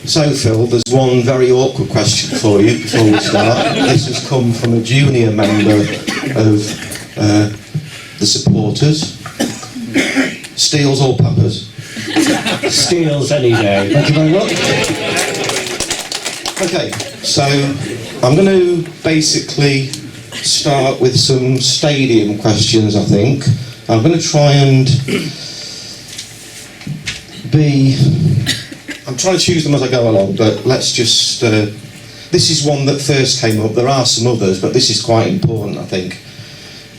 So Phil, there's one very awkward question for you before we start. This has come from a junior member of the supporters. Steels or Papas? Steels any day. Thank you very much. Okay, so I'm going to basically start with some stadium questions, I think. I'm going to try and I'm trying to choose them as I go along, but let's just... this is one that first came up. There are some others, but this is quite important, I think.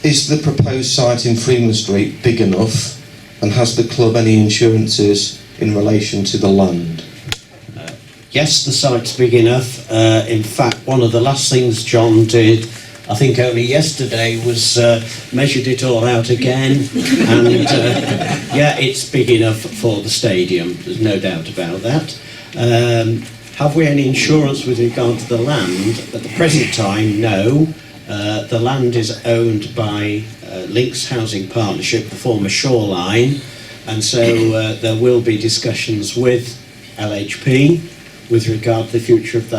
Is the proposed site in Freeman Street big enough, and has the club any insurances in relation to the land? Yes, the site's big enough. In fact, one of the last things John did, I think only yesterday, was measured it all out again, and yeah, it's big enough for the stadium, there's no doubt about that. Have we any insurance with regard to the land? At the present time, no. The land is owned by Links Housing Partnership, the former Shoreline, and so there will be discussions with LHP with regard to the future of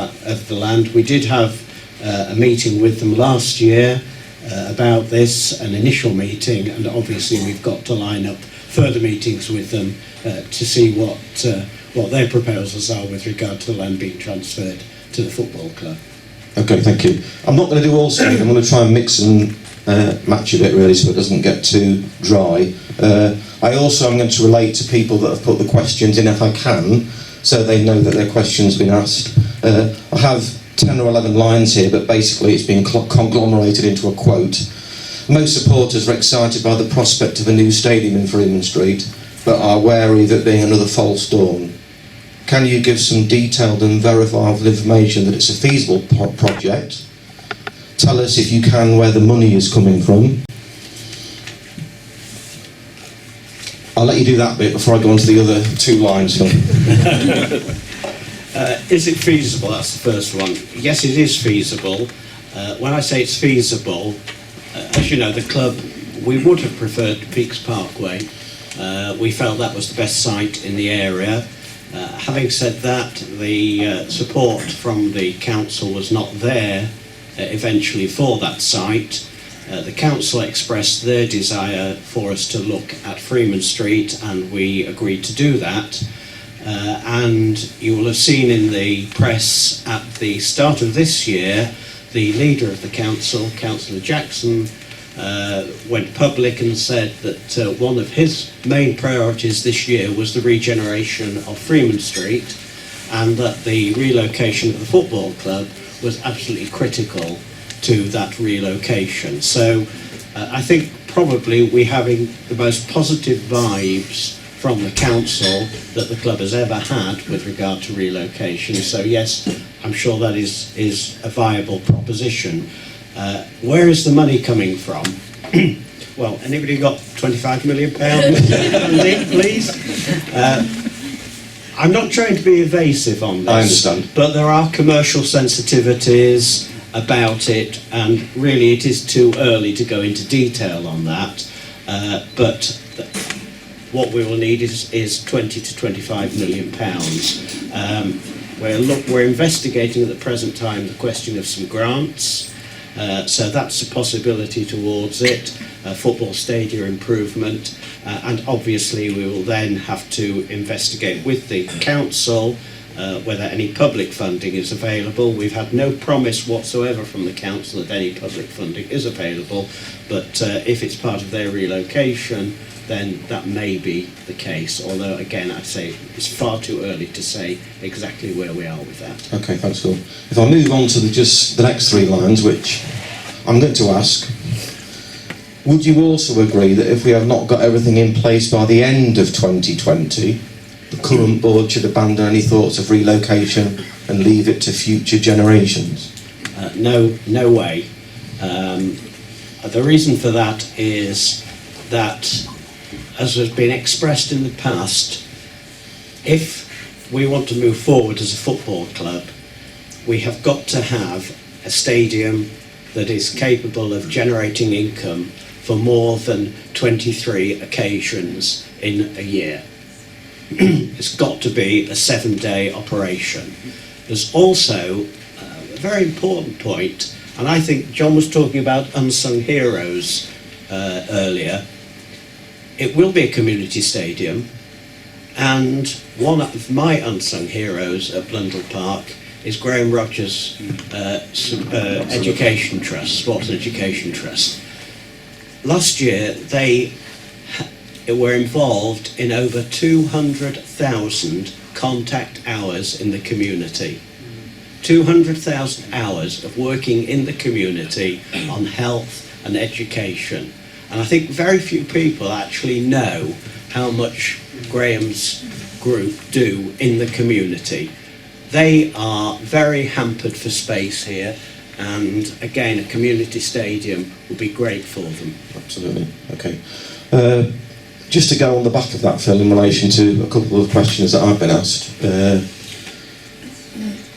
the land. We did have a meeting with them last year about this, an initial meeting, and obviously we've got to line up further meetings with them to see what their proposals are with regard to the land being transferred to the football club. Okay, thank you. I'm not going to do all three. I'm going to try and mix and match a bit, really, so it doesn't get too dry. I also am going to relate to people that have put the questions in if I can, so they know that their question's been asked. I have 10 or 11 lines here, but basically it's been conglomerated into a quote. Most supporters are excited by the prospect of a new stadium in Freeman Street, but are wary of it being another false dawn. Can you give some detailed and verifiable information that it's a feasible project? Tell us, if you can, where the money is coming from. I'll let you do that bit before I go on to the other two lines. Is it feasible? That's the first one. Yes, it is feasible. When I say it's feasible, as you know, the club, we would have preferred Peaks Parkway. We felt that was the best site in the area. Having said that, the support from the council was not there eventually for that site. The council expressed their desire for us to look at Freeman Street, and we agreed to do that. And you will have seen in the press at the start of this year, the leader of the council, Councillor Jackson, went public and said that one of his main priorities this year was the regeneration of Freeman Street, and that the relocation of the football club was absolutely critical to that relocation. So I think probably we're having the most positive vibes from the council that the club has ever had with regard to relocation. So yes, I'm sure that is a viable proposition. Where is the money coming from? Well, anybody got £25 million funding, please? I'm not trying to be evasive on this. I understand. But there are commercial sensitivities about it, and really it is too early to go into detail on that. But what we will need is 20 to 25 million pounds. We're investigating at the present time the question of some grants. So that's a possibility towards it, football stadium improvement, and obviously we will then have to investigate with the council whether any public funding is available. We've had no promise whatsoever from the council that any public funding is available, but if it's part of their relocation, then that may be the case, although again I'd say it's far too early to say exactly where we are with that. Okay, thanks Phil. If I move on to the next three lines, which I'm going to ask, would you also agree that if we have not got everything in place by the end of 2020, the current board should abandon any thoughts of relocation and leave it to future generations? No way. The reason for that is that, as has been expressed in the past, if we want to move forward as a football club, we have got to have a stadium that is capable of generating income for more than 23 occasions in a year. it's got to be a 7-day operation. There's also a very important point, and I think John was talking about unsung heroes earlier. It will be a community stadium, and one of my unsung heroes at Blundell Park is Graham Rogers' Education Trust, Sports and Education Trust. Last year they were involved in over 200,000 contact hours in the community. 200,000 hours of working in the community on health and education. And I think very few people actually know how much Graham's group do in the community. They are very hampered for space here, and again, a community stadium would be great for them. Absolutely. Okay. Just to go on the back of that, Phil, in relation to a couple of questions that I've been asked.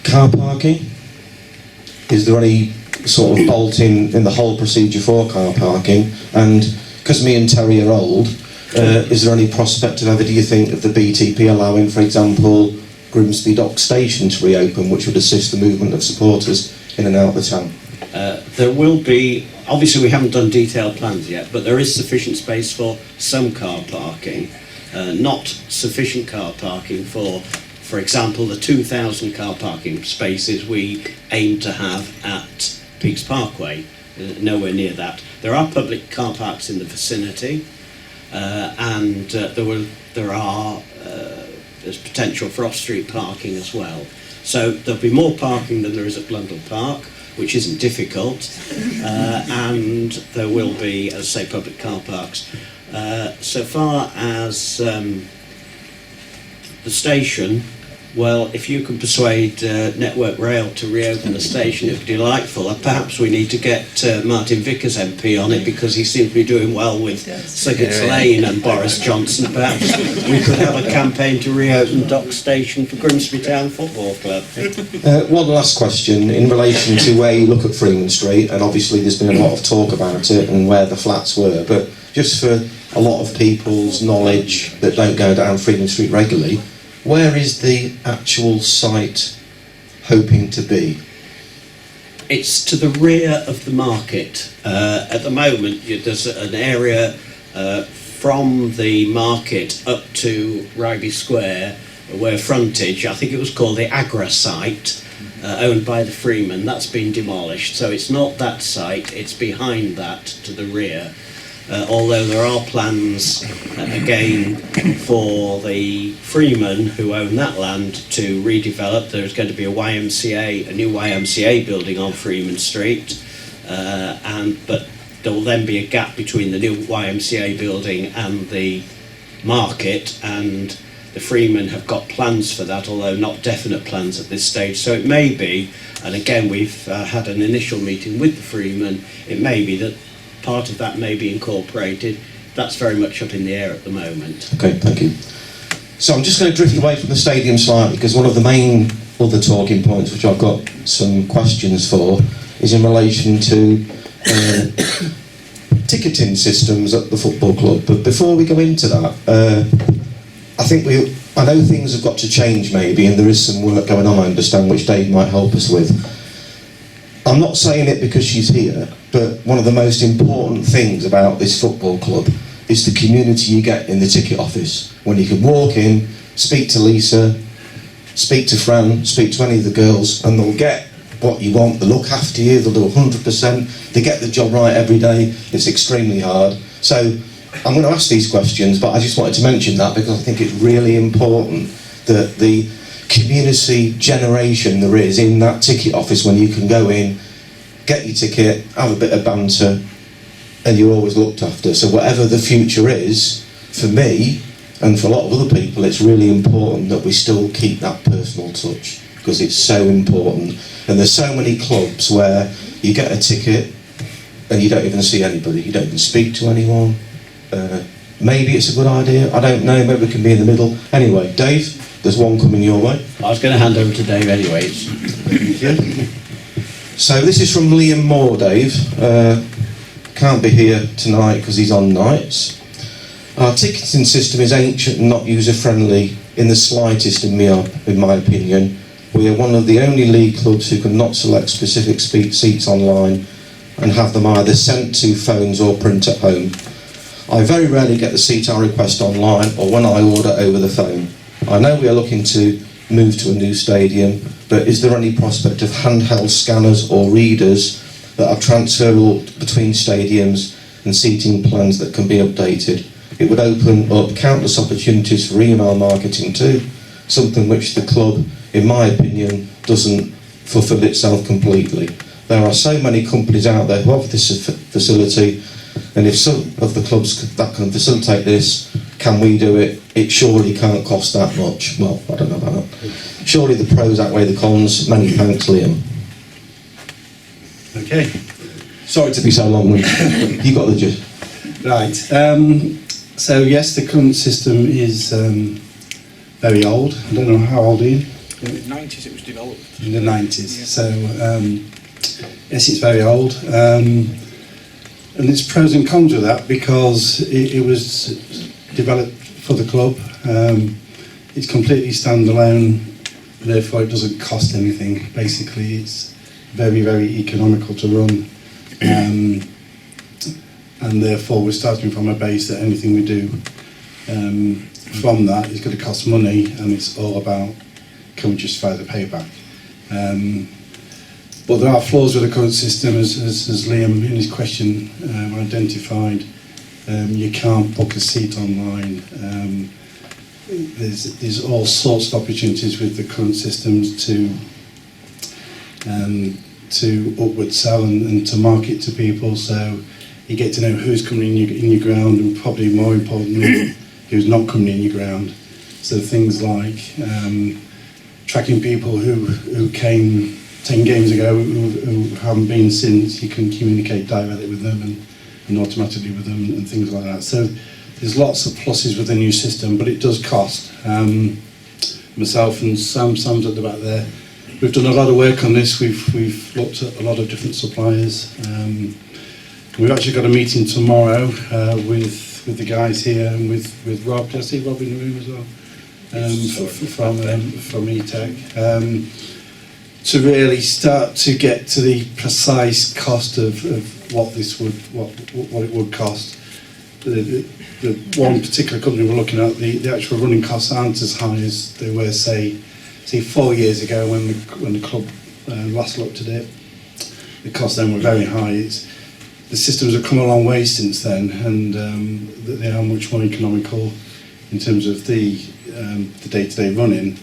Car parking. Is there any sort of bolting in the whole procedure for car parking? And because me and Terry are old, is there any prospect of ever, do you think, of the BTP allowing, for example, Grimsby Dock Station to reopen, which would assist the movement of supporters in and out of the town? There will be, obviously we haven't done detailed plans yet, but there is sufficient space for some car parking, not sufficient car parking for example, the 2,000 car parking spaces we aim to have at Peaks Parkway. Nowhere near that. There are public car parks in the vicinity, and there's potential for off-street parking as well. So there'll be more parking than there is at Blundell Park, which isn't difficult, and there will be, as I say, public car parks. So far as the station, well, if you can persuade Network Rail to reopen the station, it would be delightful. Perhaps we need to get Martin Vickers MP on it, because he seems to be doing well with Sligots Lane and Boris Johnson. Perhaps we could have a campaign to reopen Dock Station for Grimsby Town Football Club. One last question in relation to where you look at Freeman Street, and obviously there's been a lot of talk about it and where the flats were, but just for a lot of people's knowledge that don't go down Freeman Street regularly, where is the actual site hoping to be? It's to the rear of the market. At the moment, there's an area from the market up to Ryby Square, where frontage, I think it was called the Agra site, owned by the Freeman. That's been demolished, so it's not that site, it's behind that to the rear. Although there are plans again for the Freeman, who own that land, to redevelop. There's going to be a new YMCA building on Freeman Street, but there will then be a gap between the new YMCA building and the market, and the Freeman have got plans for that, although not definite plans at this stage. So it may be, and again we've had an initial meeting with the Freeman, it may be that part of that may be incorporated. That's very much up in the air at the moment. Okay, thank you. So I'm just going to drift away from the stadium slightly, because one of the main other talking points which I've got some questions for is in relation to ticketing systems at the football club. But before we go into that, I know things have got to change maybe, and there is some work going on, I understand, which Dave might help us with. I'm not saying it because she's here, but one of the most important things about this football club is the community you get in the ticket office. When you can walk in, speak to Lisa, speak to Fran, speak to any of the girls, and they'll get what you want. They'll look after you, they'll do 100%, they get the job right every day. It's extremely hard. So I'm going to ask these questions, but I just wanted to mention that because I think it's really important that the community generation there is in that ticket office, when you can go in, get your ticket, have a bit of banter, and you're always looked after. So whatever the future is, for me and for a lot of other people, it's really important that we still keep that personal touch, because it's so important. And there's so many clubs where you get a ticket and you don't even see anybody, you don't even speak to anyone. Maybe it's a good idea, I don't know, maybe we can be in the middle. Anyway, Dave, there's one coming your way. I was going to hand over to Dave anyways. So this is from Liam Moore, Dave. Can't be here tonight because he's on nights. Our ticketing system is ancient and not user-friendly in the slightest in my opinion. We are one of the only league clubs who can not select specific seats online and have them either sent to phones or print at home. I very rarely get the seat I request online or when I order over the phone. I know we are looking to move to a new stadium, but is there any prospect of handheld scanners or readers that are transferable between stadiums and seating plans that can be updated? It would open up countless opportunities for email marketing too, something which the club, in my opinion, doesn't fulfil itself completely. There are so many companies out there who have this facility, and if some of the clubs that can facilitate this, can we do it? It surely can't cost that much. Well, I don't know about that. Surely the pros outweigh the cons. Many thanks, Liam. Okay. Sorry to be so long-winded. You got the gist. Right. So yes, the current system is very old. I don't know how old are you? In the 90s it was developed. In the 90s. Yeah. So yes, it's very old. And there's pros and cons with that because it was developed for the club. It's completely standalone, therefore it doesn't cost anything. Basically, it's very, very economical to run. And therefore we're starting from a base that anything we do from that is going to cost money, and it's all about can we justify the payback. But there are flaws with the current system, as Liam in his question identified. You can't book a seat online. There's all sorts of opportunities with the current systems to upward sell and to market to people. So you get to know who's coming in your ground, and probably more importantly, who's not coming in your ground. So things like tracking people who came 10 games ago who haven't been since. You can communicate directly with them and automatically with them and things like that. So there's lots of pluses with the new system, but it does cost. Myself and Sam's at the back there, we've done a lot of work on this. We've looked at a lot of different suppliers. We've actually got a meeting tomorrow with the guys here and with Rob. Can I see Rob in the room as well? From E-Tech. To really start to get to the precise cost of what it would cost. The one particular company we're looking at, the actual running costs aren't as high as they were, say 4 years ago when the club last looked at it. The costs then were very high. The systems have come a long way since then, and they are much more economical in terms of the day-to-day running.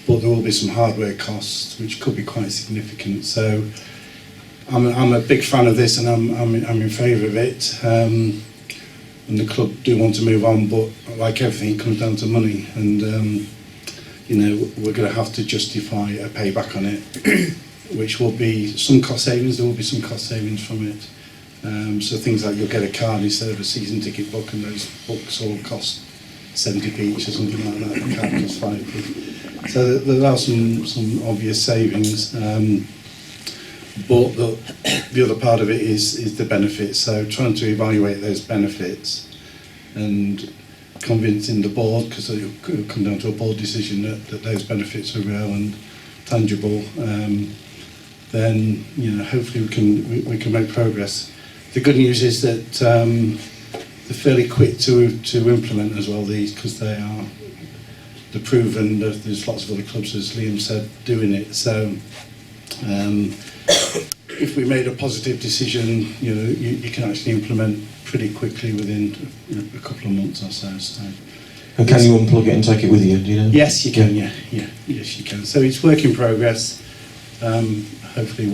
But there will be some hardware costs which could be quite significant. So I'm a big fan of this, and I'm in favour of it. And the club do want to move on, but like everything, it comes down to money, and we're going to have to justify a payback on it, which will be some cost savings. There will be some cost savings from it. So things like you'll get a card instead of a season ticket book, and those books all cost 70p each or something like that. The card costs 5p. So there are some obvious savings, but the other part of it is the benefits. So trying to evaluate those benefits and convincing the board, because it'll come down to a board decision that those benefits are real and tangible. Then hopefully we can make progress. The good news is that they're fairly quick to implement as well, these, because they're proven. There's lots of other clubs, as Liam said, doing it. So if we made a positive decision, you can actually implement pretty quickly within a couple of months or so. And can you unplug it and take it with you? Do you know? Yes, you can. Yeah, yes, you can. So it's work in progress. Hopefully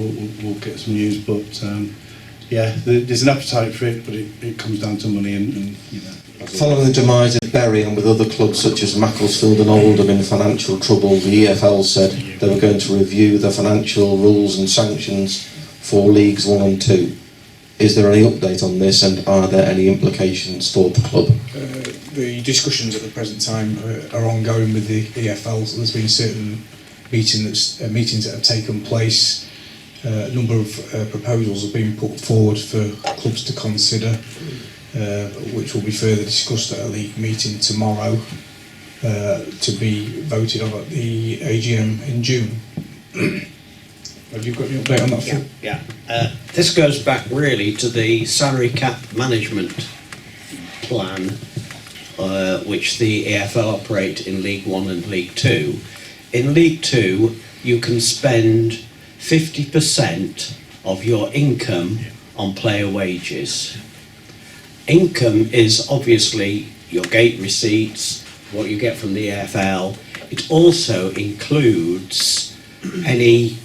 we'll get some news, but there's an appetite for it, but it comes down to money and. Following the demise of Bury and with other clubs such as Macclesfield and Oldham in financial trouble, the EFL said they were going to review the financial rules and sanctions for Leagues 1 and 2. Is there any update on this, and are there any implications for the club? The discussions at the present time are ongoing with the EFL. So there's been certain meetings that have taken place. A number of proposals have been put forward for clubs to consider, which will be further discussed at a league meeting tomorrow. to be voted on at the AGM in June. Have you got any update on that, Phil? Yeah. This goes back really to the salary cap management plan, which the EFL operate in League 1 and League 2. In League 2, you can spend 50% of your income on player wages. Income is obviously your gate receipts, what you get from the EFL. It also includes any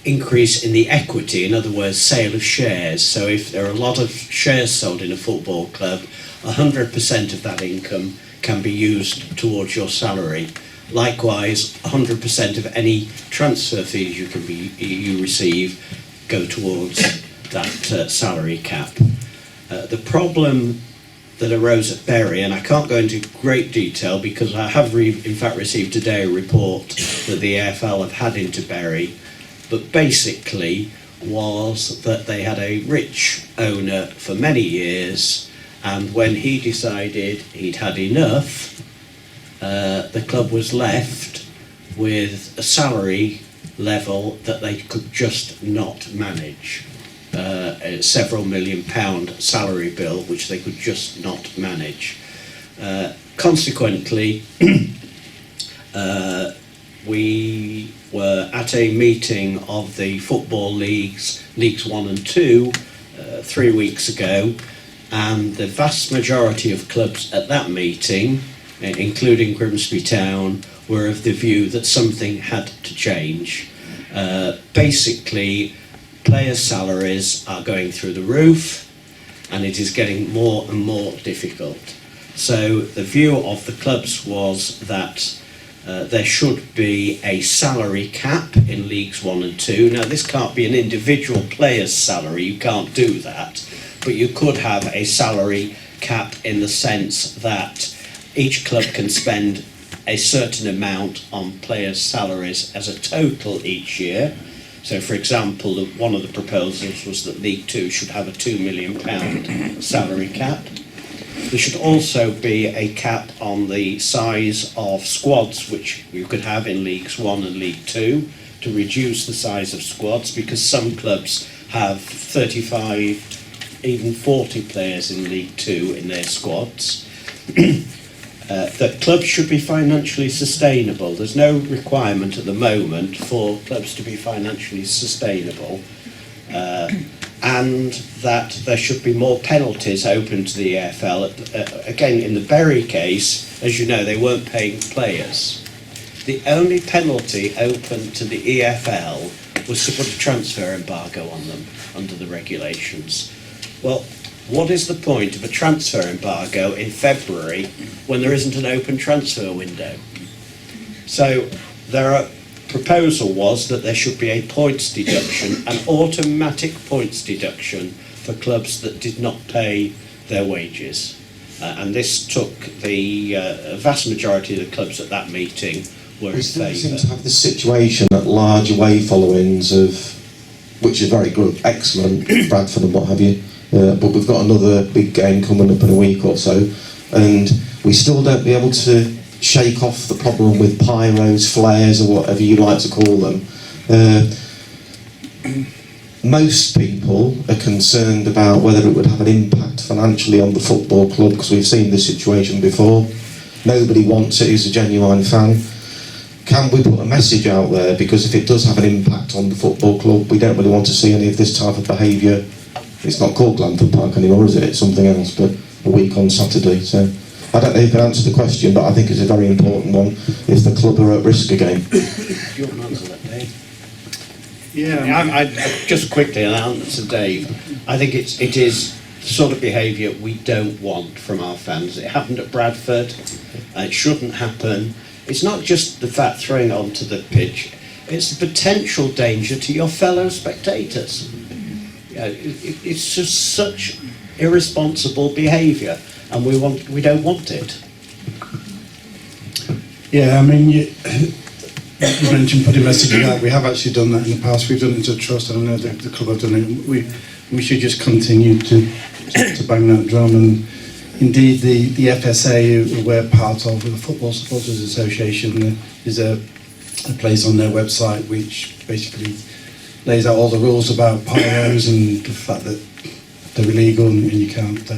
increase in the equity, in other words, sale of shares. So if there are a lot of shares sold in a football club, 100% of that income can be used towards your salary. Likewise, 100% of any transfer fees you receive go towards that salary cap. The problem that arose at Bury, and I can't go into great detail because I have in fact received today a report that the AFL have had into Bury, but basically was that they had a rich owner for many years, and when he decided he'd had enough, the club was left with a salary level that they could just not manage. A several £1 million salary bill which they could just not manage. Consequently, we were at a meeting of the football leagues 1 and 2 3 weeks ago, and the vast majority of clubs at that meeting, including Grimsby Town, were of the view that something had to change. Basically, players' salaries are going through the roof, and it is getting more and more difficult. So the view of the clubs was that there should be a salary cap in Leagues 1 and 2. Now, this can't be an individual player's salary, you can't do that, but you could have a salary cap in the sense that each club can spend a certain amount on players' salaries as a total each year. So, for example, one of the proposals was that League 2 should have a £2 million salary cap. There should also be a cap on the size of squads which you could have in Leagues 1 and League 2 to reduce the size of squads, because some clubs have 35, even 40 players in League 2 in their squads. That clubs should be financially sustainable. There's no requirement at the moment for clubs to be financially sustainable, and that there should be more penalties open to the EFL. Again, in the Bury case, as you know, they weren't paying players. The only penalty open to the EFL was to put a transfer embargo on them under the regulations. Well, what is the point of a transfer embargo in February when there isn't an open transfer window? So proposal was that there should be a points deduction, an automatic points deduction for clubs that did not pay their wages. And this took the vast majority of the clubs at that meeting were in We still seem favour. to have this situation at large away followings of, which is very good, excellent, Bradford and what have you. But we've got another big game coming up in a week or so, and we still don't be able to shake off the problem with pyros, flares, or whatever you like to call them. Most people are concerned about whether it would have an impact financially on the football club, because we've seen this situation before. Nobody wants it who's a genuine fan. Can we put a message out there? Because if it does have an impact on the football club, we don't really want to see any of this type of behaviour. It's not called Glanford Park anymore, is it? It's something else, but a week on Saturday. So I don't know if you can answer the question, but I think it's a very important one if the club are at risk again. Do you want to answer that, Dave? Yeah. I just quickly answer Dave. I think it is the sort of behaviour we don't want from our fans. It happened at Bradford. It shouldn't happen. It's not just the fact throwing it onto the pitch. It's the potential danger to your fellow spectators. It's just such irresponsible behaviour, and we don't want it. Yeah, I mean, you mentioned putting messages out. We have actually done that in the past. We've done it to trust. I know the club have done it. We should just continue to bang that drum, and indeed the FSA, who we're part of, the Football Supporters Association, is a place on their website which basically lays out all the rules about pyros and the fact that they're illegal and you can't.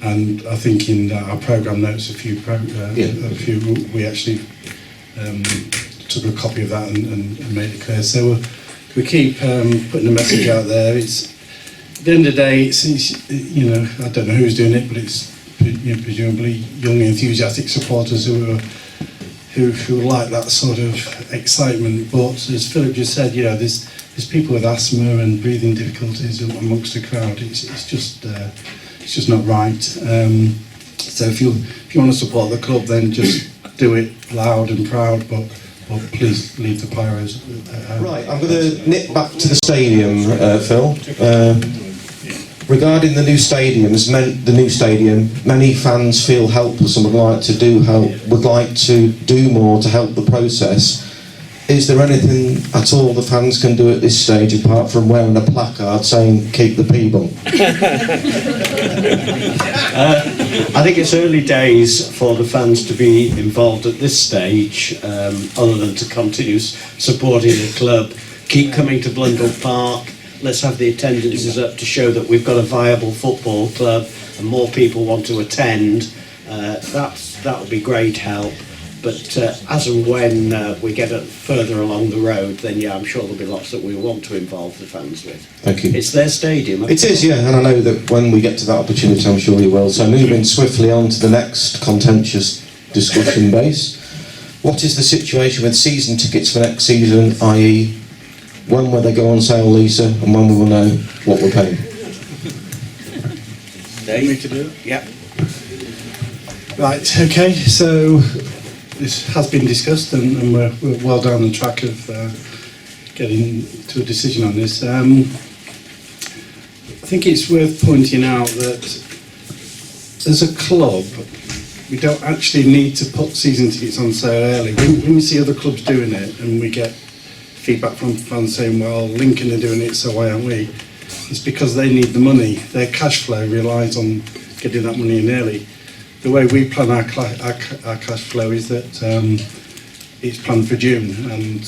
And I think in our programme notes, we actually took a copy of that and made it clear. So we keep putting the message out there. It's at the end of the day, it's I don't know who's doing it, but it's presumably young, enthusiastic supporters who like that sort of excitement. But as Philip just said, there's people with asthma and breathing difficulties amongst the crowd. It's just not right. So if you want to support the club, then just do it loud and proud. But please leave the pyros out. Right, I'm going to nip back to the stadium, Phil. Regarding the new stadium, many fans feel helpless and would like to do more to help the process. Is there anything at all the fans can do at this stage apart from wearing a placard saying "Keep the people"? I think it's early days for the fans to be involved at this stage, other than to continue supporting the club. Keep coming to Blundell Park. Let's have the attendances up to show that we've got a viable football club and more people want to attend. That would be great help. But as and when we get further along the road, then I'm sure there'll be lots that we want to involve the fans with. Thank you. It's their stadium. It is, yeah, and I know that when we get to that opportunity, I'm sure we will. So moving swiftly on to the next contentious discussion base. What is the situation with season tickets for next season, i.e. when will they go on sale, Lisa, and when we will know what we're paying? Dave, to do it? Yeah. Right, okay, so this has been discussed and we're well down the track of getting to a decision on this. I think it's worth pointing out that as a club, we don't actually need to put season tickets on sale early. When we see other clubs doing it and we get feedback from fans saying, well, Lincoln are doing it, so why aren't we? It's because they need the money. Their cash flow relies on getting that money in early. The way we plan our cash flow is that it's planned for June, and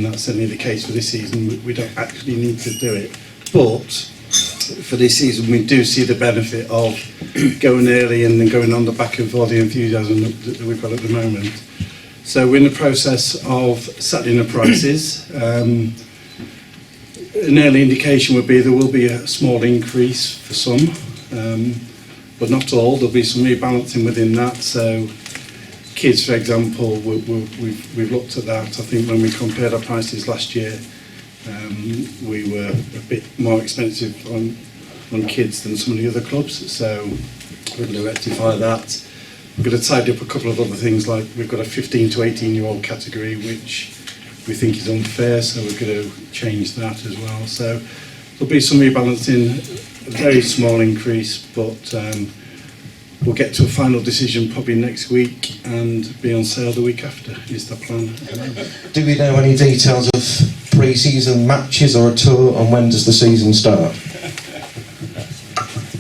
that's certainly the case for this season. We don't actually need to do it, but for this season we do see the benefit of going early and then going on the back of all the enthusiasm that we've got at the moment. So we're in the process of settling the prices. An early indication would be there will be a small increase for some, but not all. There'll be some rebalancing within that. So kids, for example, we've looked at that. I think when we compared our prices last year, we were a bit more expensive on kids than some of the other clubs. So we're going to rectify that. We're going to tidy up a couple of other things, like we've got a 15 to 18-year-old category, which we think is unfair, so we're going to change that as well. So there'll be some rebalancing, a very small increase, but we'll get to a final decision probably next week and be on sale the week after, is the plan. Do we know any details of pre-season matches or a tour, and when does the season start?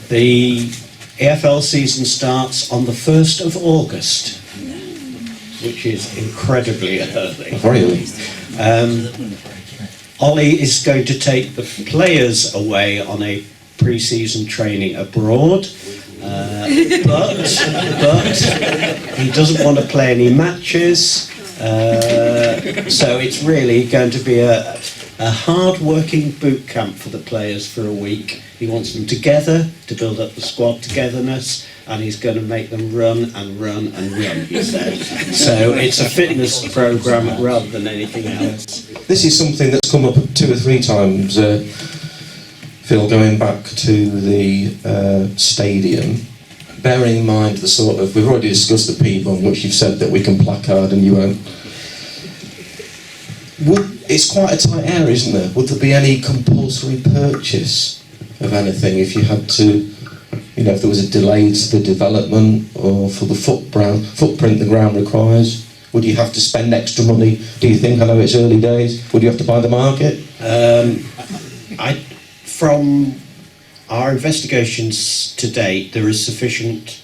The AFL season starts on the 1st of August, which is incredibly early. Very early. Ollie is going to take the players away on a pre-season training abroad, but he doesn't want to play any matches, so it's really going to be a hard-working boot camp for the players for a week. He wants them together to build up the squad togetherness, and he's going to make them run and run and run, he said. So it's a fitness programme rather than anything else. This is something that's come up 2 or 3 times, Phil, going back to the stadium. Bearing in mind the sort of, we've already discussed the people, which you've said that we can placard and you won't. It's quite a tight area, isn't there? Would there be any compulsory purchase of anything if you had to, if there was a delay to the development or for the footprint the ground requires? Would you have to spend extra money, do you think? I know it's early our investigations to date, there is sufficient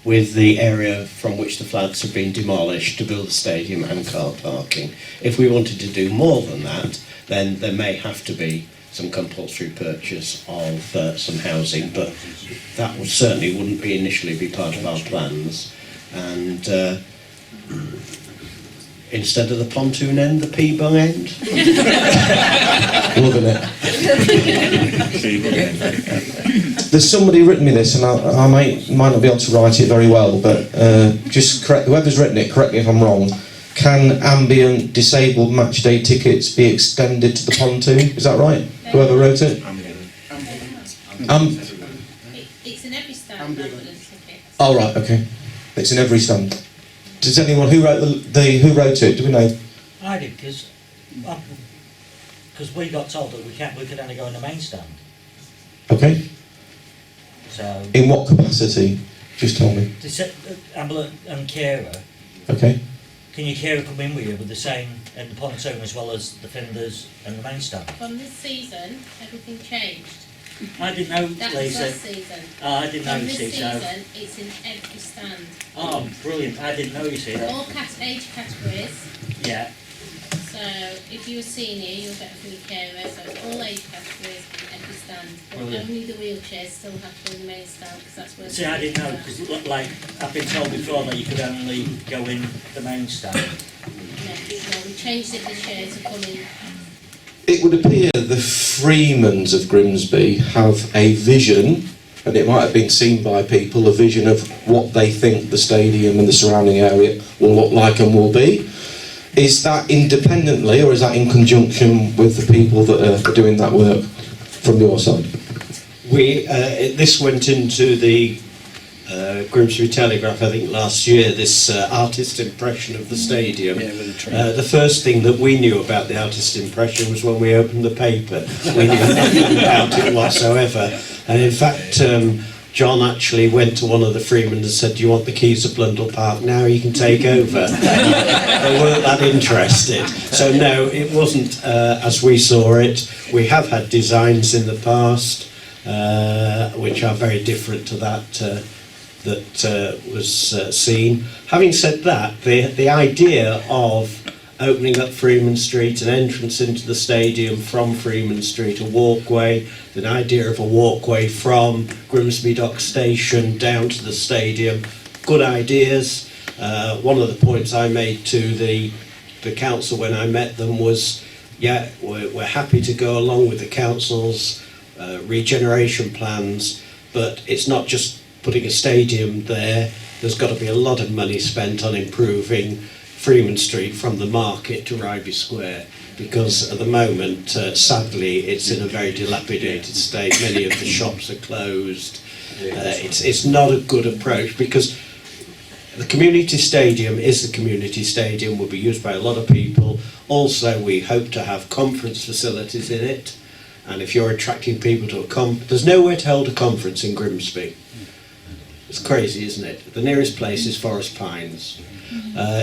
with the area from which the flats have been demolished to build a stadium and car parking. If we wanted to do more than that, then there may have to be some compulsory purchase of some housing, but that would certainly wouldn't be initially be part of our plans. And instead of the pontoon end, the P-bung end. Loving it. There's somebody written me this, and I might not be able to write it very well, but just correct, whoever's written it, correct me if I'm wrong. Can ambient disabled match day tickets be extended to the pontoon? Is that right? Whoever wrote it? It's in every stand. Ambulance tickets. Oh right, okay. It's in every stand. Does anyone who wrote who wrote it? Do we know? I did, because we got told that we could only go in the main stand. Okay. So In what capacity? Just tell me. they said ambulance and carer. Okay. Can your carer come in with you with the same in the pontoon as well as the fenders and the main stand? From this season, everything changed. I didn't know, That was Lisa. last season. Oh, I didn't know, From you this see, so. season, it's in every stand. Oh, brilliant. I didn't know, you see. All age categories. Yeah. So if you're a senior, you'll get a free carer. So it's all age categories in every stand. But Brilliant. only the wheelchairs still have to be in the main stand because that's where. See, I didn't know, because like, I've been told before that you could only go in the main stand. No, we changed it this year to come in. It would appear the Freemans of Grimsby have a vision, and it might have been seen by people, a vision of what they think the stadium and the surrounding area will look like and will be. Is that independently, or is that in conjunction with the people that are doing that work from your side? This went into the Grimsby Telegraph, I think last year, this artist impression of the stadium. The first thing that we knew about the artist impression was when we opened the paper. We knew nothing about it whatsoever. And in fact, John actually went to one of the Freemen and said, "Do you want the keys of Blundell Park now? You can take over." They weren't that interested. So no, it wasn't as we saw it. We have had designs in the past which are very different to that was seen. Having said that, the idea of opening up Freeman Street, an entrance into the stadium from Freeman Street, a walkway, the idea of a walkway from Grimsby Dock Station down to the stadium, good ideas. One of the points I made to the council when I met them was, yeah, we're happy to go along with the council's regeneration plans, but it's not just putting a stadium there. There's got to be a lot of money spent on improving Freeman Street from the market to Ryby Square, because at the moment, sadly, it's in a very dilapidated state. Many of the shops are closed. It's not a good approach, because the community stadium is the community stadium, will be used by a lot of people. Also, we hope to have conference facilities in it, and if you're attracting people to there's nowhere to hold a conference in Grimsby. It's crazy, isn't it? The nearest place is Forest Pines.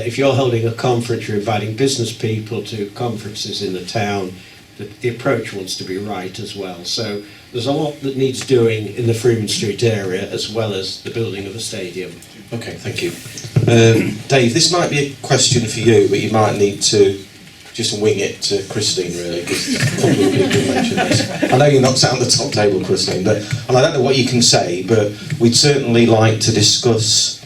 If you're holding a conference, you're inviting business people to conferences in the town, the approach wants to be right as well. So there's a lot that needs doing in the Freeman Street area, as well as the building of a stadium. Okay, thank you. Dave, this might be a question for you, but you might need to just wing it to Christine, really, because a couple of people mentioned this. I know you're not sat on the top table, Christine, and I don't know what you can say, but we'd certainly like to discuss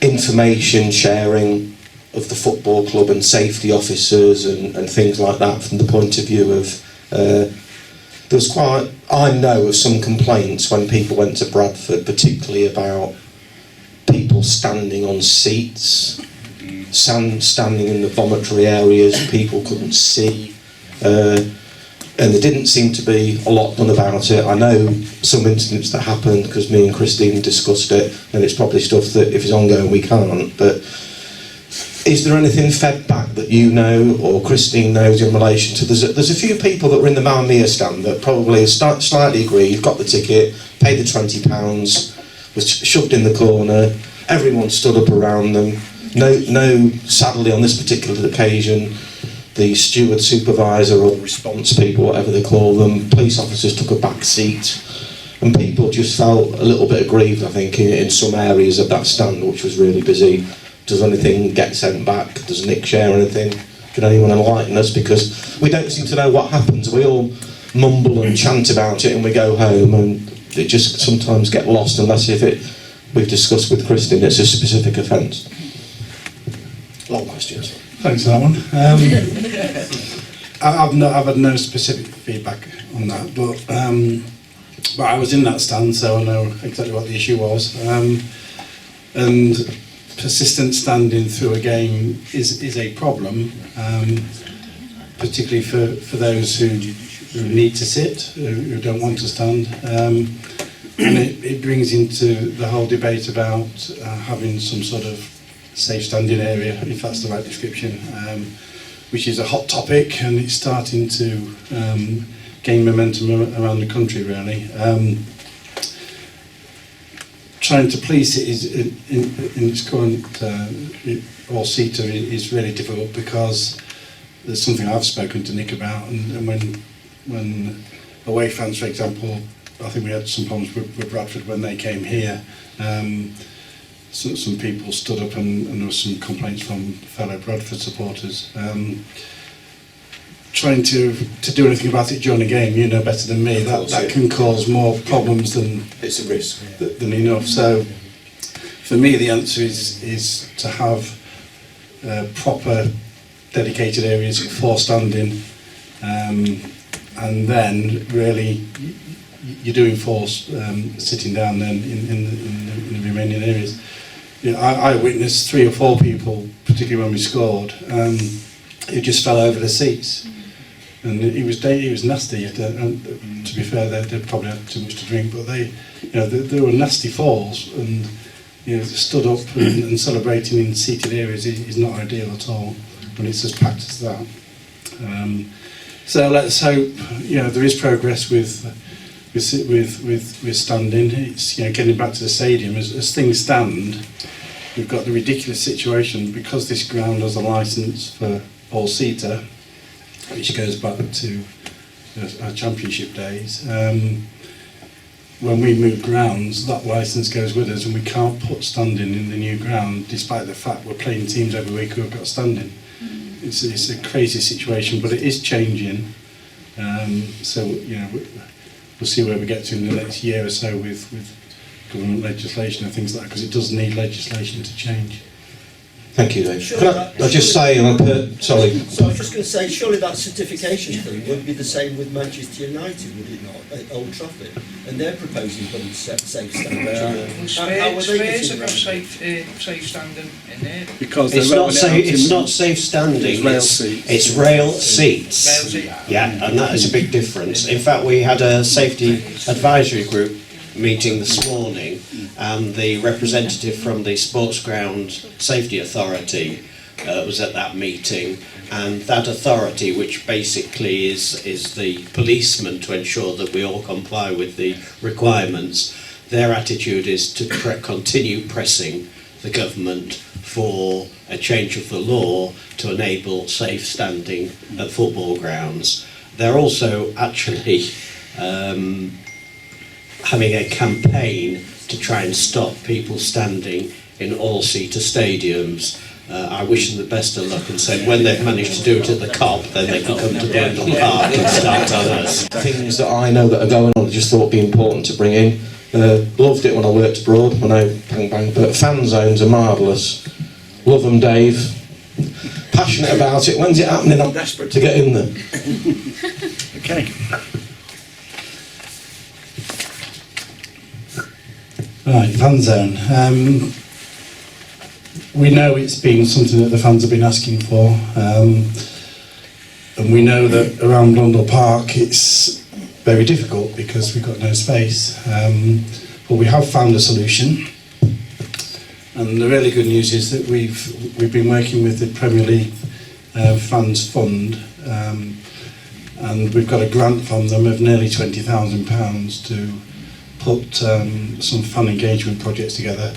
information sharing of the football club and safety officers and things like that from the point of view of... I know of some complaints when people went to Bradford, particularly about people standing on seats, standing in the vomitory areas, people couldn't see, and there didn't seem to be a lot done about it. I know some incidents that happened because me and Christine discussed it, and it's probably stuff that if it's ongoing we can't, but is there anything fed back that you know or Christine knows in relation to... There's a few people that were in the Malmere stand that probably slightly agree, you've got the ticket, paid the £20, was shoved in the corner, everyone stood up around them. No, sadly on this particular occasion, the steward supervisor or response people, whatever they call them, police officers took a back seat. and people just felt a little bit aggrieved, I think, in some areas of that stand, which was really busy. Does anything get sent back? Does Nick share anything? Can anyone enlighten us? Because we don't seem to know what happens. We all mumble and chant about it and we go home, and it just sometimes get lost unless we've discussed with Kristen it's a specific offence. Long questions. Thanks for that one. I've had no specific feedback on that, but I was in that stand, so I know exactly what the issue was. And persistent standing through a game is a problem, particularly for those who need to sit, who don't want to stand. And it brings into the whole debate about having some sort of safe standing area, if that's the right description, which is a hot topic, and it's starting to gain momentum around the country, really. Trying to police it is in its current all-seater is really difficult, because there's something I've spoken to Nick about, and when away fans, for example, I think we had some problems with Bradford when they came here. So some people stood up, and there were some complaints from fellow Bradford supporters. Trying to do anything about it during a game, you know better than me, that can cause more problems than It's a risk. than enough. So for me, the answer is to have proper dedicated areas for standing, and then really you're doing force sitting down then in the remaining areas. You know, I witnessed 3 or 4 people, particularly when we scored, who just fell over the seats, and it was nasty. And to be fair, they probably had too much to drink, but there were nasty falls, and they stood up and celebrating in seated areas is not ideal at all when it's as packed as that. So let's hope there is progress with standing. It's getting back to the stadium as things stand. We've got the ridiculous situation, because this ground has a licence for all-seater, which goes back to our championship days. When we move grounds, that licence goes with us, and we can't put standing in the new ground, despite the fact we're playing teams every week who have got standing. It's a crazy situation, but it is changing. So we'll see where we get to in the next year or so with government legislation and things like that, because it does need legislation to change. Thank you, Dave. Sure, Can I just say, sorry. So I was just going to say, surely that certification thing would be the same with Manchester United, would it not, at Old Trafford? And they're proposing putting safe standards. Spurs have got safe standing in there. Because It's not safe standing. It's rail seats. Rail seat. Yeah, and that is a big difference. In fact, we had a safety advisory group meeting this morning, and the representative from the Sports Ground Safety Authority was at that meeting, and that authority, which basically is the policeman to ensure that we all comply with the requirements, their attitude is to continue pressing the government for a change of the law to enable safe standing at football grounds. They're also actually having a campaign to try and stop people standing in all-seater stadiums. I wish them the best of luck, and said when they've managed to do it at the COP, then they can come to Brundle Park and start on us. Things that I know that are going on, I just thought would be important to bring in. Loved it when I worked abroad, I know, bang bang, but fan zones are marvellous. Love them, Dave. Passionate about it. When's it happening? I'm desperate to get in there. Okay. Right, fan zone. We know it's been something that the fans have been asking for, and we know that around Blundell Park it's very difficult because we've got no space. But we have found a solution, and the really good news is that we've been working with the Premier League Fans Fund, and we've got a grant from them of nearly £20,000 to put some fan engagement projects together,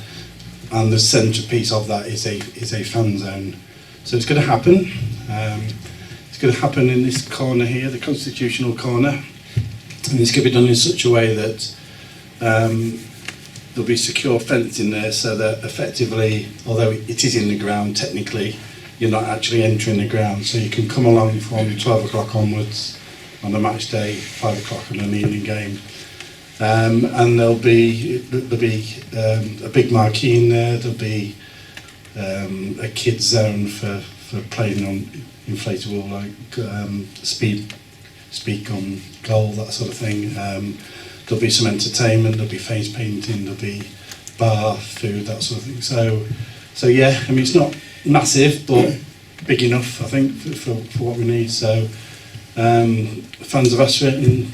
and the centrepiece of that is a fan zone. So it's going to happen. It's going to happen in this corner here, the constitutional corner, and it's going to be done in such a way that There'll be secure fencing there so that effectively, although it is in the ground technically, you're not actually entering the ground. So you can come along from 12 o'clock onwards on a match day, 5 o'clock on an evening game. And there'll be a big marquee in there. There'll be a kids zone for playing on inflatable, like speed gun, goal, that sort of thing. There'll be some entertainment. There'll be face painting. There'll be bar, food, that sort of thing. So yeah, I mean it's not massive, but big enough, I think, for what we need. So fans have asked for it, and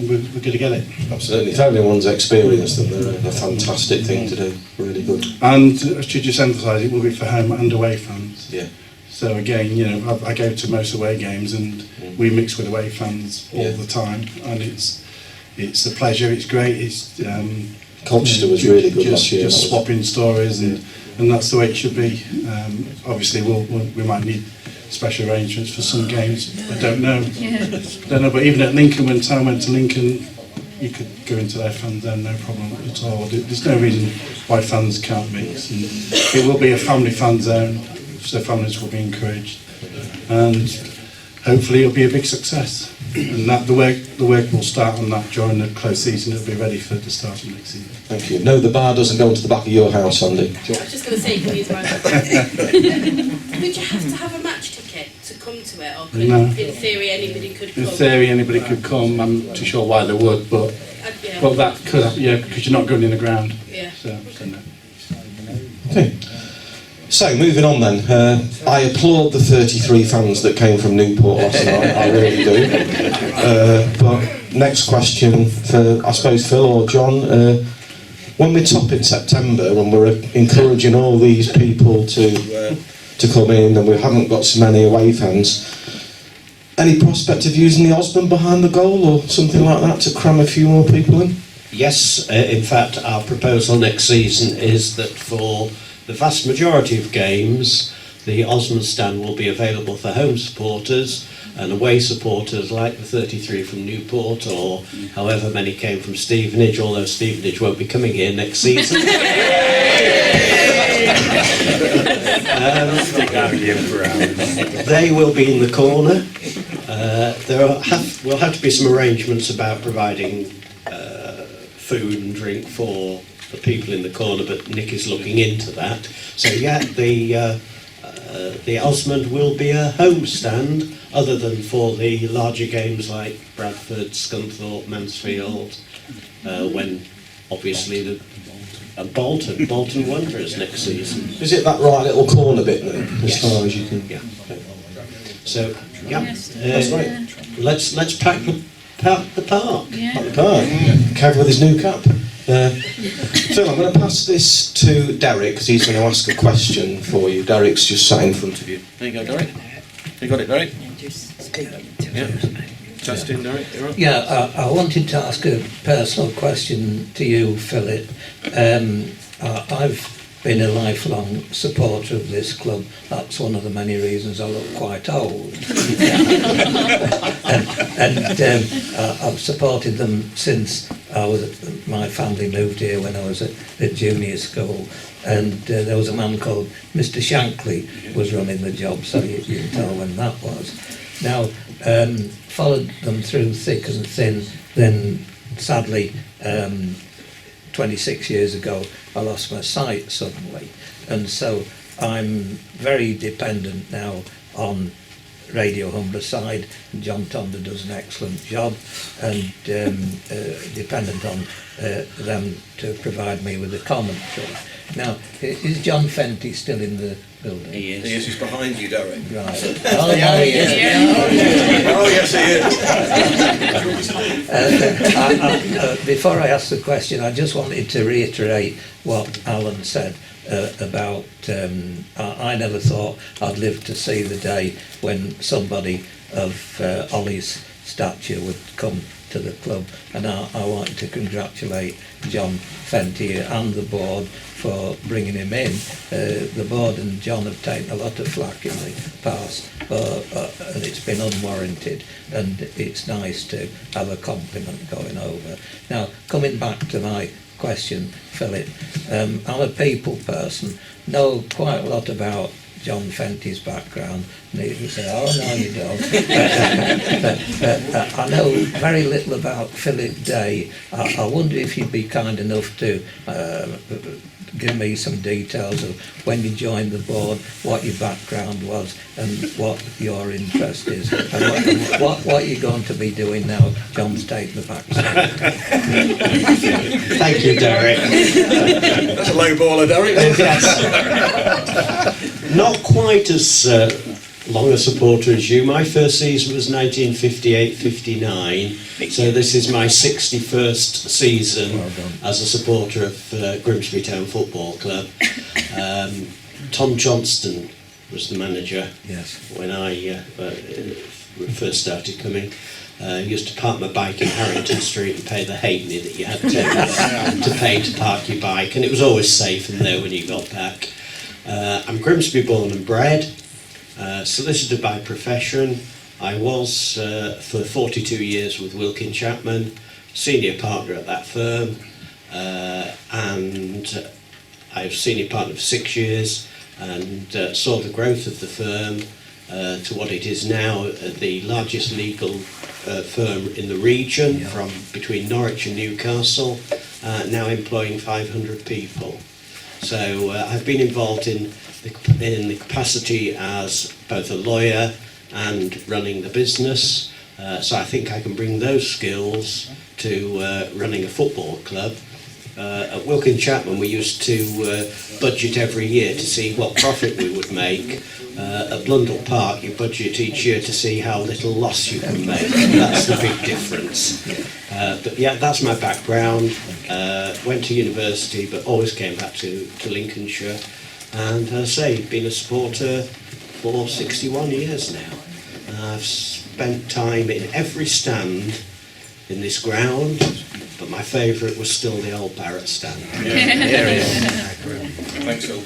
we're going to get it. Absolutely. If everyone's experienced them, they're a fantastic thing to do. Really good. And I should just emphasise, it will be for home and away fans. Yeah. So again, you know, I go to most away games, and we mix with away fans all the time, and it's a pleasure. It's great. It's Colchester was really good last year. Just swapping stories, and that's the way it should be. Obviously, we might need special arrangements for some games. I don't know. Don't know. But even at Lincoln, when Town went to Lincoln, you could go into their fan zone, no problem at all. There's no reason why fans can't mix. And it will be a family fan zone, so families will be encouraged, and hopefully it'll be a big success. And that the work will start on that during the close season. It'll be ready for the start of next season. Thank you. No, the bar doesn't go into the back of your house, Andy. I was just going to say, can you use mine? Would you have to have a match ticket to come to it, or could, No. in theory, anybody could come? In theory, anybody could come. I'm not too sure why they would, but Yeah. well, that could happen, yeah, because you're not going in the ground. Yeah. So no. Okay. So, moving on then. I applaud the 33 fans that came from Newport last night. I really do. But next question for, I suppose, Phil or John. When we're top in September and we're encouraging all these people to come in, and we haven't got so many away fans, any prospect of using the Osborne behind the goal or something like that to cram a few more people in? Yes, in fact, our proposal next season is that for the vast majority of games, the Osborne stand will be available for home supporters, and away supporters like the 33 from Newport, or however many came from Stevenage, although Stevenage won't be coming here next season. They will be in the corner. Will have to be some arrangements about providing food and drink for the people in the corner, but Nick is looking into that. So yeah, the Osmond will be a home stand, other than for the larger games like Bradford, Scunthorpe, Mansfield, when obviously Bolton Wanderers next season. Is it that right little corner bit then, as far as you can? Yeah. So yeah, That's right. let's pack the park. At the park. Kev with his new cap. Phil, I'm going to pass this to Derek because he's going to ask a question for you. Derek's just sat in front of you. There you go, Derek. You got it, Derek? Yeah. Justin, Derek, you're up. Yeah, I wanted to ask a personal question to you, Philip. I've been a lifelong supporter of this club. That's one of the many reasons I look quite old. and I've supported them since my family moved here when I was at junior school. And there was a man called Mr. Shankly was running the job, so you can tell when that was. Now, followed them through thick and thin, then sadly, 26 years ago, I lost my sight suddenly. And so I'm very dependent now on Radio Humberside. John Tonda does an excellent job, and dependent on them to provide me with a commentary. Now, is John Fenty still in the building? He is. He's behind you, Derek. Right. Oh, no, he is. Oh, yes, he is. Before I ask the question, I just wanted to reiterate what Alan said about I never thought I'd live to see the day when somebody of Ollie's stature would come to the club, and I want to congratulate John Fenty and the board for bringing him in. The board and John have taken a lot of flack in the past, and it's been unwarranted, and it's nice to have a compliment going over. Now, coming back to my question, Philip, I'm a people person, know quite a lot about John Fenty's background, and you say, oh no you don't. I know very little about Philip Day. I wonder if you'd be kind enough to give me some details of when you joined the board, what your background was, and what your interest is, and what you're going to be doing now. John's taking the back seat. Thank you, Derek. That's a low baller, Derek. Yes. Not quite as long a supporter as you. My first season was 1958-59, so this is my 61st season as a supporter of Grimsby Town Football Club. Tom Johnston was the manager when I first started coming. I used to park my bike in Harrington Street and pay the halfpenny that you had to pay to park your bike, and it was always safe in there when you got back. I'm Grimsby born and bred, solicitor by profession. I was for 42 years with Wilkin Chapman, senior partner at that firm, and I was senior partner for 6 years, and saw the growth of the firm to what it is now, the largest legal firm in the region, from between Norwich and Newcastle, now employing 500 people. So I've been involved in the capacity as both a lawyer and running the business. So I think I can bring those skills to running a football club. At Wilkin Chapman we used to budget every year to see what profit we would make. At Blundell Park you budget each year to see how little loss you can make. That's the big difference. But yeah, that's my background. Went to university but always came back to Lincolnshire, and as I say, been a supporter for 61 years now. I've spent time in every stand in this ground, but my favourite was still the old Barrett stand. Thanks, Phil.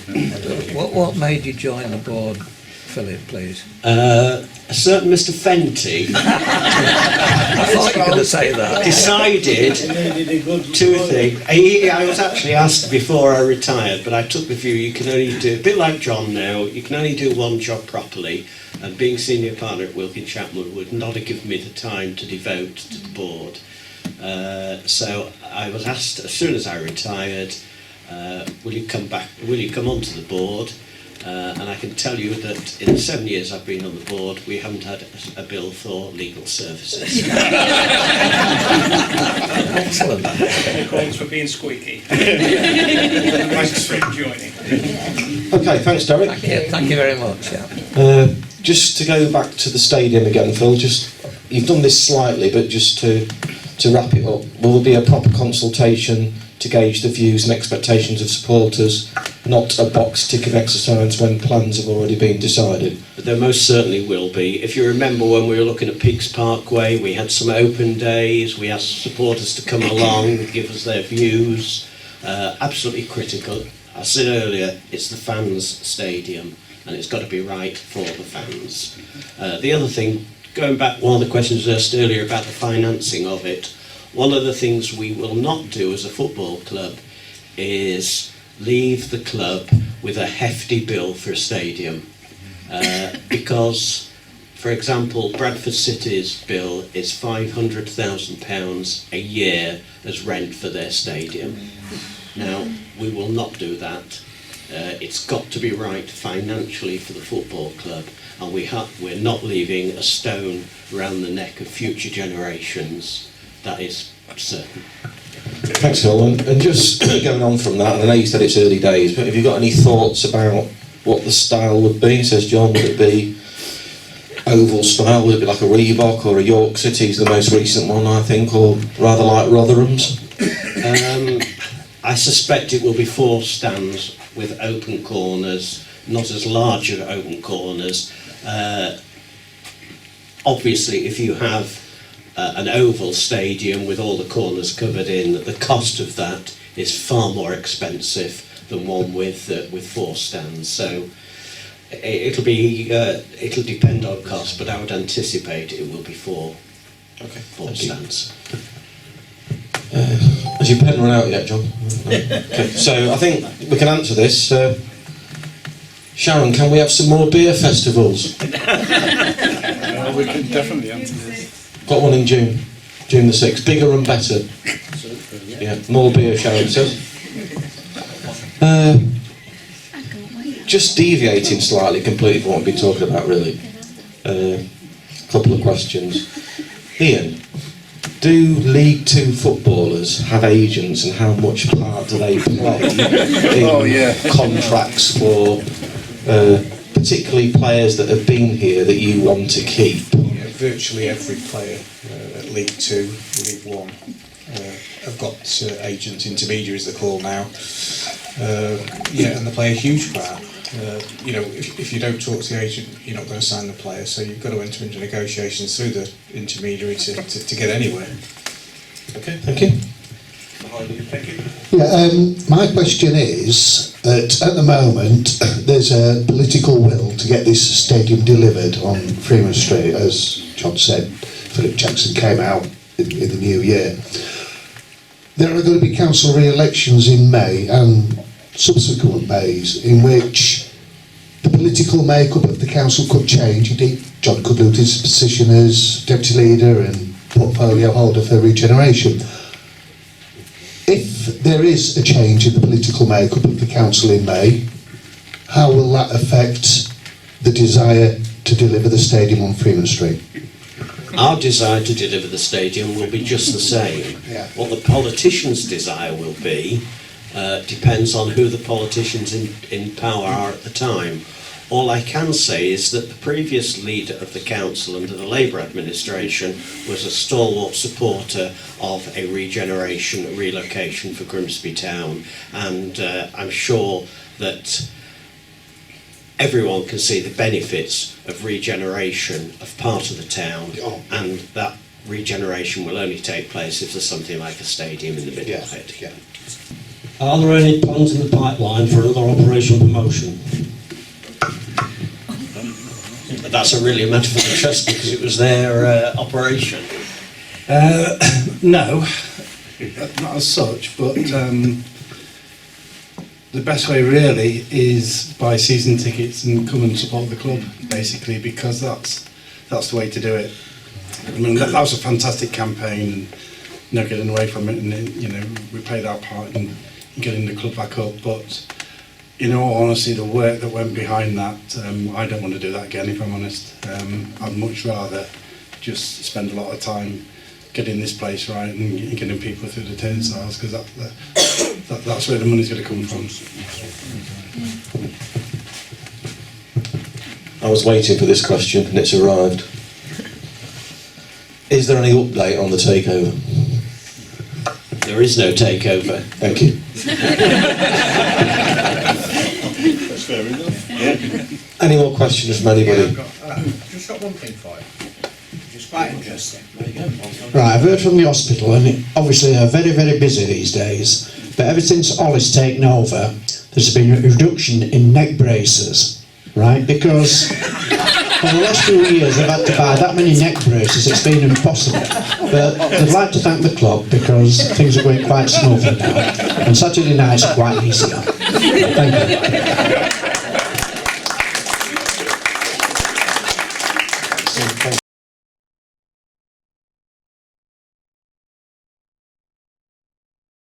What made you join the board, Philip, please? A certain Mr. Fenty I thought you were going to say that. decided two things. I was actually asked before I retired, but I took the view you can only do, a bit like John now, you can only do one job properly, and being senior partner at Wilkin Chapman would not have given me the time to devote to the board. So I was asked as soon as I retired, will you come onto the board? And I can tell you that in the 7 years I've been on the board, we haven't had a bill for legal services. Excellent. Thanks for being squeaky. Thanks for joining. Okay, thanks, Derek. Thank you very much. Just to go back to the stadium again, Phil, you've done this slightly, but just to wrap it up, will there be a proper consultation to gauge the views and expectations of supporters, not a box ticking exercise when plans have already been decided? But there most certainly will be. If you remember when we were looking at Peaks Parkway, we had some open days, we asked supporters to come along, give us their views. Absolutely critical. I said earlier, it's the fans' stadium, and it's got to be right for the fans. The other thing, going back, one of the questions asked earlier about the financing of it, one of the things we will not do as a football club is leave the club with a hefty bill for a stadium. Because, for example, Bradford City's bill is £500,000 a year as rent for their stadium. Now, we will not do that. It's got to be right financially for the football club, and we're not leaving a stone around the neck of future generations. That is certain. Thanks, Phil. And just going on from that, and I know you said it's early days, but have you got any thoughts about what the style would be? Says John, would it be oval style? Would it be like a Reebok or a York City's the most recent one, I think, or rather like Rotherham's? I suspect it will be 4 stands with open corners, not as large as open corners. Obviously, if you have an oval stadium with all the corners covered in, the cost of that is far more expensive than one with 4 stands. So it'll depend on cost, but I would anticipate it will be 4 stands. Has your pen run out yet, John? Okay, so I think we can answer this. Sharon, can we have some more beer festivals? We can definitely answer this. Got one in June the 6th. Bigger and better. Yeah, more beer, Sharon says. Just deviating slightly completely from what we've been talking about, really. A couple of questions. Ian, do League 2 footballers have agents, and how much part do they play in contracts for particularly players that have been here that you want to keep? Yeah, virtually every player at League 2, League 1 have got agents, intermediaries they're called now. And they play a huge part. If you don't talk to the agent, you're not going to sign the player, so you've got to enter into negotiations through the intermediary to get anywhere. Okay, thank you. Yeah, my question is that at the moment there's a political will to get this stadium delivered on Freeman Street. As John said, Philip Jackson came out in the new year. There are going to be council re-elections in May and subsequent Mays, in which the political makeup of the council could change. Indeed, John could lose his position as deputy leader and portfolio holder for regeneration. If there is a change in the political makeup of the council in May, how will that affect the desire to deliver the stadium on Freeman Street? Our desire to deliver the stadium will be just the same. Yeah. What the politicians' desire will be depends on who the politicians in power are at the time. All I can say is that the previous leader of the council under the Labour administration was a stalwart supporter of a relocation for Grimsby Town, and I'm sure that everyone can see the benefits of regeneration of part of the town, and that regeneration will only take place if there's something like a stadium in the middle of it. Yeah. Are there any plans in the pipeline for another operation promotion? But that's a really a matter for the trust because it was their operation. No, not as such, but the best way really is buy season tickets and come and support the club, basically, because that's the way to do it. I mean, that was a fantastic campaign, and no getting away from it, and we played our part in getting the club back up, but in all honesty, the work that went behind that, I don't want to do that again, if I'm honest. I'd much rather just spend a lot of time getting this place right and getting people through the turnstiles, because that's where the money's going to come from. I was waiting for this question and it's arrived. Is there any update on the takeover? There is no takeover. Thank you. That's fair enough. Yeah. Any more questions from anybody? Just got one thing for you, which is quite interesting. There you go. Right, I've heard from the hospital, and obviously they're very, very busy these days, but ever since Ollie's taken over, there's been a reduction in neck braces, right? Because for the last 2 years they've had to buy that many neck braces, it's been impossible. But I'd like to thank the club because things are going quite smoothly now, and Saturday nights are quite easier. Thank you.